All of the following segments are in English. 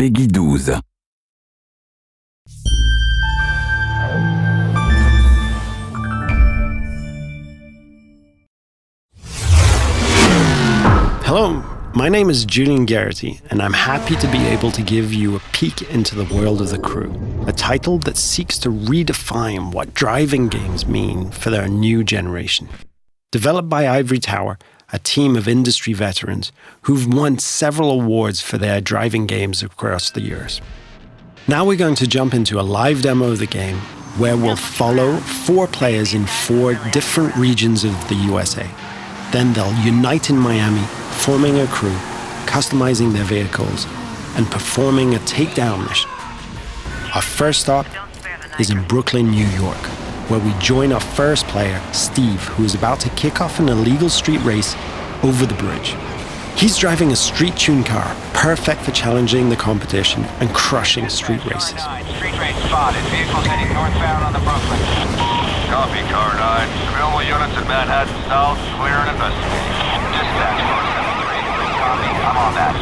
Peggy 12. Hello, my name is Julian Garrity, and I'm happy to be able to give you a peek into the world of The Crew, a title that seeks to redefine what driving games mean for their new generation. Developed by Ivory Tower, a team of industry veterans who've won several awards for their driving games across the years. Now we're going to jump into a live demo of the game where we'll follow 4 players in 4 different regions of the USA. Then they'll unite in Miami, forming a crew, customizing their vehicles, and performing a takedown mission. Our first stop is in Brooklyn, New York, where we join our first player, Steve, who is about to kick off an illegal street race over the bridge. He's driving a street-tuned car, perfect for challenging the competition and crushing street races. Street race spotted. Vehicles heading northbound on the Brooklyn. Copy, Car 9. Available units in Manhattan South, clear and investigating. Dispatch 473. Copy, I'm on that.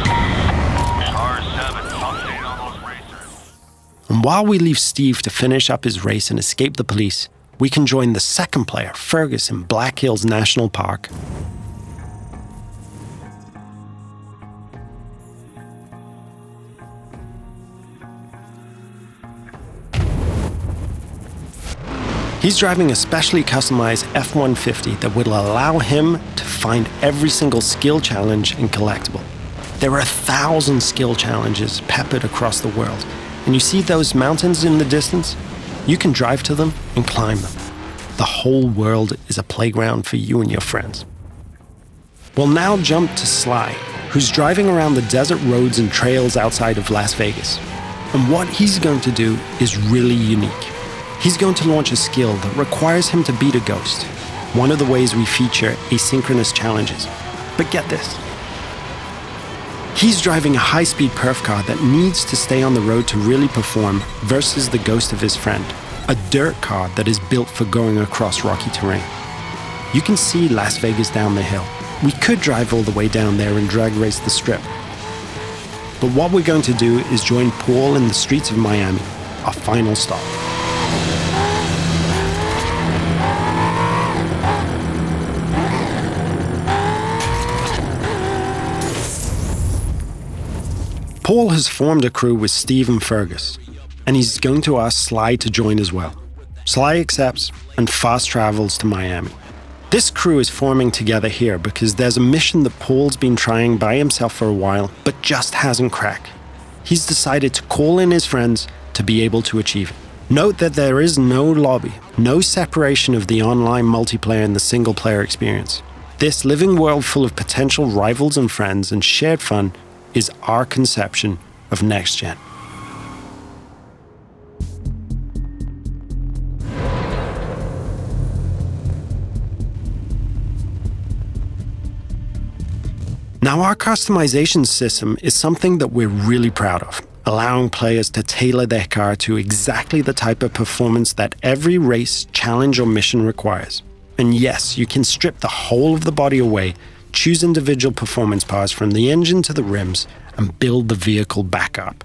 Car 7, update on those racers. And while we leave Steve to finish up his race and escape the police, we can join the second player, Fergus, in Black Hills National Park. He's driving a specially customized F-150 that will allow him to find every single skill challenge and collectible. There are 1,000 skill challenges peppered across the world, and you see those mountains in the distance? You can drive to them and climb them. The whole world is a playground for you and your friends. We'll now jump to Sly, who's driving around the desert roads and trails outside of Las Vegas. And what he's going to do is really unique. He's going to launch a skill that requires him to beat a ghost, one of the ways we feature asynchronous challenges. But get this. He's driving a high-speed perf car that needs to stay on the road to really perform versus the ghost of his friend, a dirt car that is built for going across rocky terrain. You can see Las Vegas down the hill. We could drive all the way down there and drag race the strip. But what we're going to do is join Paul in the streets of Miami, our final stop. Paul has formed a crew with Steve and Fergus, and he's going to ask Sly to join as well. Sly accepts and fast travels to Miami. This crew is forming together here because there's a mission that Paul's been trying by himself for a while, but just hasn't cracked. He's decided to call in his friends to be able to achieve it. Note that there is no lobby, no separation of the online multiplayer and the single-player experience. This living world full of potential rivals and friends and shared fun is our conception of Next Gen. Now, our customization system is something that we're really proud of, allowing players to tailor their car to exactly the type of performance that every race, challenge, or mission requires. And yes, you can strip the whole of the body away, choose individual performance parts from the engine to the rims, and build the vehicle back up.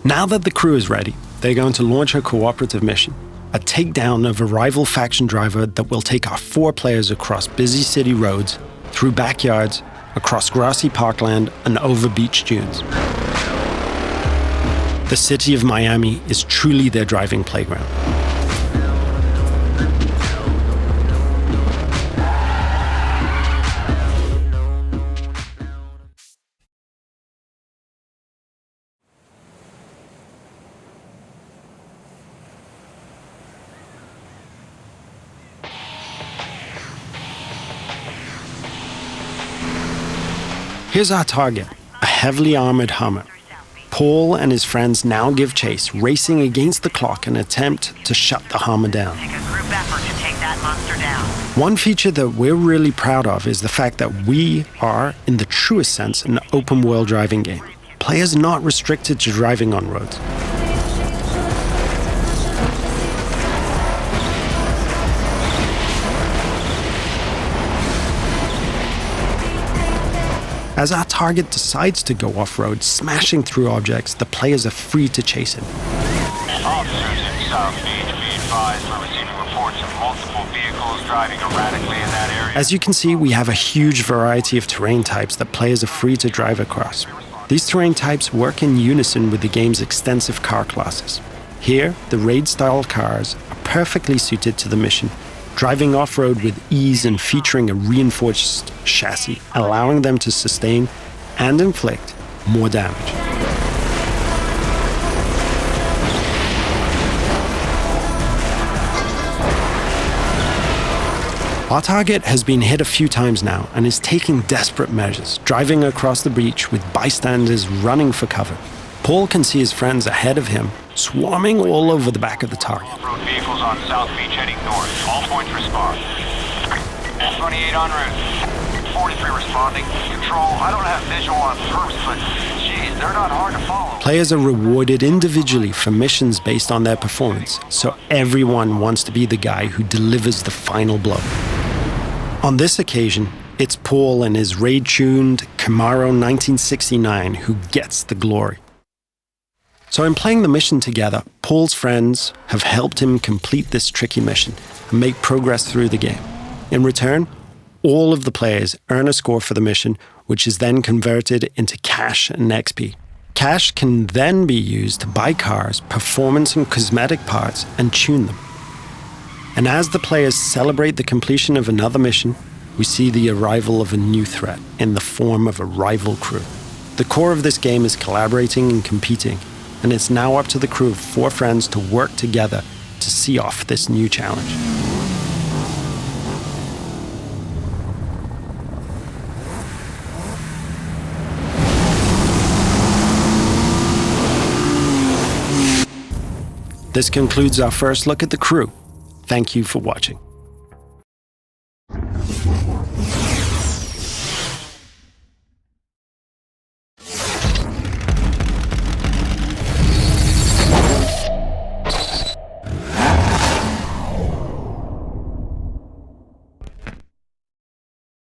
Now that the crew is ready, they're going to launch a cooperative mission, a takedown of a rival faction driver that will take our 4 players across busy city roads, through backyards, across grassy parkland, and over beach dunes. The city of Miami is truly their driving playground. Here's our target, a heavily armored Hummer. Paul and his friends now give chase, racing against the clock in an attempt to shut the Hummer down. Take a group effort to take that monster down. One feature that we're really proud of is the fact that we are, in the truest sense, an open-world driving game. Players are not restricted to driving on roads. As our target decides to go off-road, smashing through objects, the players are free to chase him. Officers in South Beach, be advised we're receiving reports of multiple vehicles driving erratically in that area. As you can see, we have a huge variety of terrain types that players are free to drive across. These terrain types work in unison with the game's extensive car classes. Here, the raid-style cars are perfectly suited to the mission, driving off-road with ease and featuring a reinforced chassis, allowing them to sustain and inflict more damage. Our target has been hit a few times now and is taking desperate measures, driving across the breach with bystanders running for cover. Paul can see his friends ahead of him, swarming all over the back of the target. Off-road vehicles on South Beach heading north. All points respond. 28 en route. 43 responding. Control, I don't have visual on perps, but geez, they're not hard to follow. Players are rewarded individually for missions based on their performance, so everyone wants to be the guy who delivers the final blow. On this occasion, it's Paul and his raid-tuned Camaro 1969 who gets the glory. So in playing the mission together, Paul's friends have helped him complete this tricky mission and make progress through the game. In return, all of the players earn a score for the mission, which is then converted into cash and XP. Cash can then be used to buy cars, performance and cosmetic parts, and tune them. And as the players celebrate the completion of another mission, we see the arrival of a new threat in the form of a rival crew. The core of this game is collaborating and competing, and it's now up to the crew of 4 friends to work together to see off this new challenge. This concludes our first look at the crew. Thank you for watching.